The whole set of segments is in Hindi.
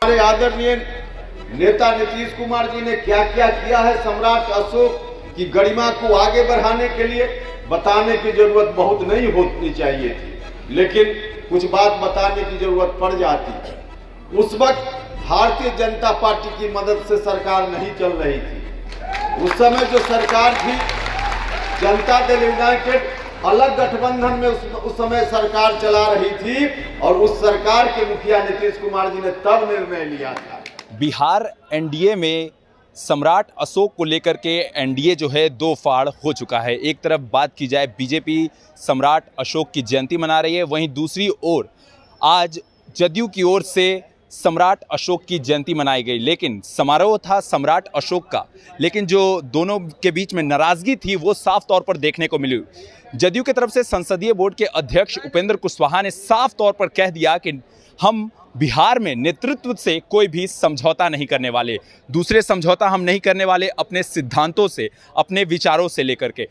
हमारे आदरणीय नेता नीतीश कुमार जी ने क्या क्या किया है सम्राट अशोक की गरिमा को आगे बढ़ाने के लिए बताने की जरूरत बहुत नहीं होनी चाहिए थी, लेकिन कुछ बात बताने की जरूरत पड़ जाती। उस वक्त भारतीय जनता पार्टी की मदद से सरकार नहीं चल रही थी। उस समय जो सरकार थी जनता दल यूनाइटेड अलग गठबंधन में उस समय सरकार चला रही थी और उस सरकार के मुखिया नीतीश कुमार जी ने तब निर्णय लिया था। बिहार एनडीए में सम्राट अशोक को लेकर के एनडीए जो है दो फाड़ हो चुका है। एक तरफ बात की जाए बीजेपी सम्राट अशोक की जयंती मना रही है, वहीं दूसरी ओर आज जदयू की ओर से सम्राट अशोक की जयंती मनाई गई। लेकिन समारोह था सम्राट अशोक का, लेकिन जो दोनों के बीच में नाराजगी थी वो साफ तौर पर देखने को मिली। जदयू की तरफ से संसदीय बोर्ड के अध्यक्ष उपेंद्र कुशवाहा ने साफ तौर पर कह दिया कि हम बिहार में नेतृत्व से कोई भी समझौता नहीं करने वाले, दूसरे समझौता हम नहीं करने वाले अपने सिद्धांतों से, अपने विचारों से लेकर के।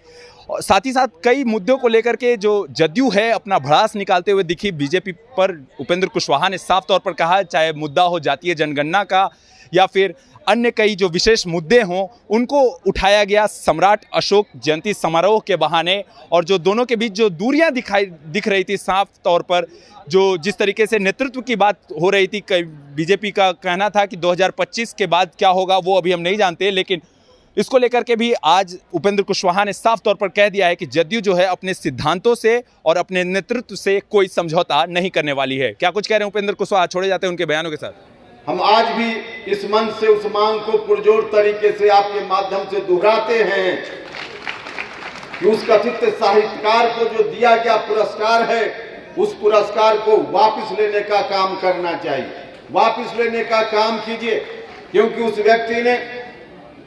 और साथ ही साथ कई मुद्दों को लेकर के जो जदयू है अपना भड़ास निकालते हुए दिखी बीजेपी पर। उपेंद्र कुशवाहा ने साफ तौर पर कहा, चाहे मुद्दा हो जातीय जनगणना का या फिर अन्य कई जो विशेष मुद्दे हों, उनको उठाया गया सम्राट अशोक जयंती समारोह के बहाने। और जो दोनों के बीच जो दूरियां दिख रही थी साफ तौर पर, जो जिस तरीके से नेतृत्व की बात हो रही थी, बीजेपी का कहना था कि 2025 के बाद क्या होगा वो अभी हम नहीं जानते, लेकिन इसको लेकर के भी आज उपेंद्र कुशवाहा ने साफ तौर पर कह दिया है कि जदयू जो है अपने सिद्धांतों से और अपने नेतृत्व से कोई समझौता नहीं करने वाली है। क्या कुछ कह रहे हैं उपेंद्र कुशवाहा, छोड़े जाते हैं उनके बयानों के साथ। हम आज भी इस मंच से उस मांग को पुरजोर तरीके से आपके माध्यम से दोहराते हैं कि उस कथित साहित्यकार को जो दिया गया पुरस्कार है, उस पुरस्कार को वापस लेने का काम करना चाहिए। वापस लेने का काम कीजिए, क्योंकि उस व्यक्ति ने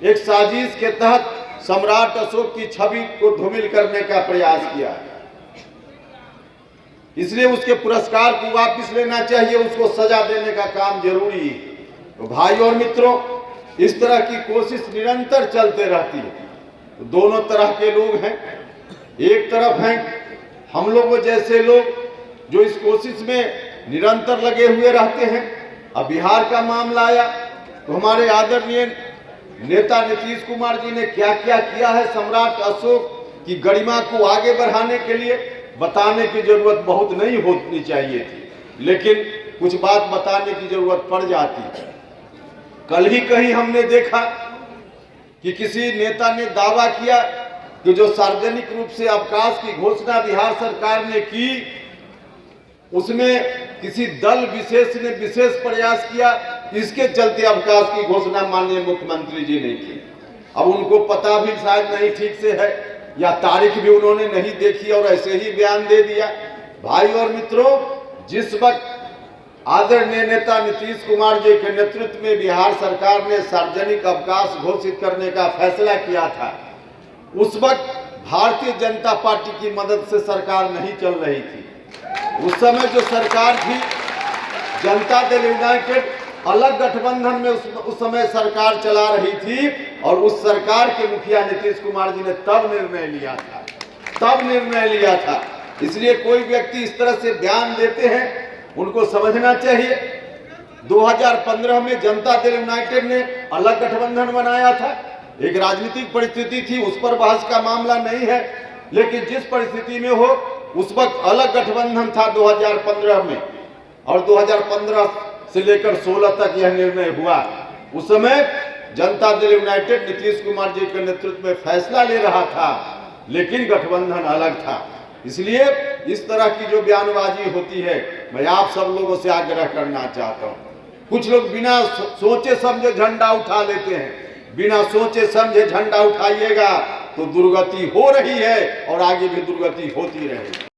एक साजिश के तहत सम्राट अशोक की छवि को धूमिल करने का प्रयास किया है। इसलिए उसके पुरस्कार को वापस लेना चाहिए, उसको सजा देने का काम जरूरी है। तो भाई और मित्रों, इस तरह की कोशिश निरंतर चलते रहती है। तो दोनों तरह के लोग हैं। एक तरफ हैं हम लोगों जैसे लोग जो इस कोशिश में निरंतर लगे हुए रहते हैं। अब बिहार का मामला आया तो हमारे आदरणीय नेता नीतीश कुमार जी ने क्या क्या किया है सम्राट अशोक की गरिमा को आगे बढ़ाने के लिए बताने की जरूरत बहुत नहीं होनी चाहिए थी, लेकिन कुछ बात बताने की जरूरत पड़ जाती। कल ही कहीं हमने देखा कि किसी नेता ने दावा किया कि जो सार्वजनिक रूप से अवकाश की घोषणा बिहार सरकार ने की, उसमें किसी दल विशेष ने विशेष प्रयास किया, इसके चलते अवकाश की घोषणा माननीय मुख्यमंत्री जी ने की। अब उनको पता भी शायद नहीं ठीक से है या तारीख भी उन्होंने नहीं देखी और ऐसे ही बयान दे दिया। भाई और मित्रों, जिस वक्त आदरणीय नेता नीतीश कुमार जी के नेतृत्व में बिहार सरकार ने सार्वजनिक अवकाश घोषित करने का फैसला किया था, उस वक्त भारतीय जनता पार्टी की मदद से सरकार नहीं चल रही थी। उस समय जो सरकार थी जनता दल यूनाइटेड अलग गठबंधन में उस समय सरकार चला रही थी और उस सरकार के मुखिया नीतीश कुमार जी ने तब निर्णय लिया था। इसलिए कोई व्यक्ति इस तरह से बयान देते हैं, उनको समझना चाहिए 2015 में जनता दल यूनाइटेड ने अलग गठबंधन बनाया था। एक राजनीतिक परिस्थिति थी, उस पर बहस का मामला नहीं है, लेकिन जिस परिस्थिति में हो उस वक्त अलग गठबंधन था 2015 में, और 2015 से लेकर 16 तक यह निर्णय हुआ। उस समय जनता दल यूनाइटेड नीतीश कुमार जी के नेतृत्व में फैसला ले रहा था, लेकिन गठबंधन अलग था। इसलिए इस तरह की जो बयानबाजी होती है, मैं आप सब लोगों से आग्रह करना चाहता हूँ। कुछ लोग बिना सोचे समझे झंडा उठा लेते हैं। बिना सोचे समझे झंडा उठाइएगा तो दुर्गति हो रही है और आगे भी दुर्गति होती रहेगी।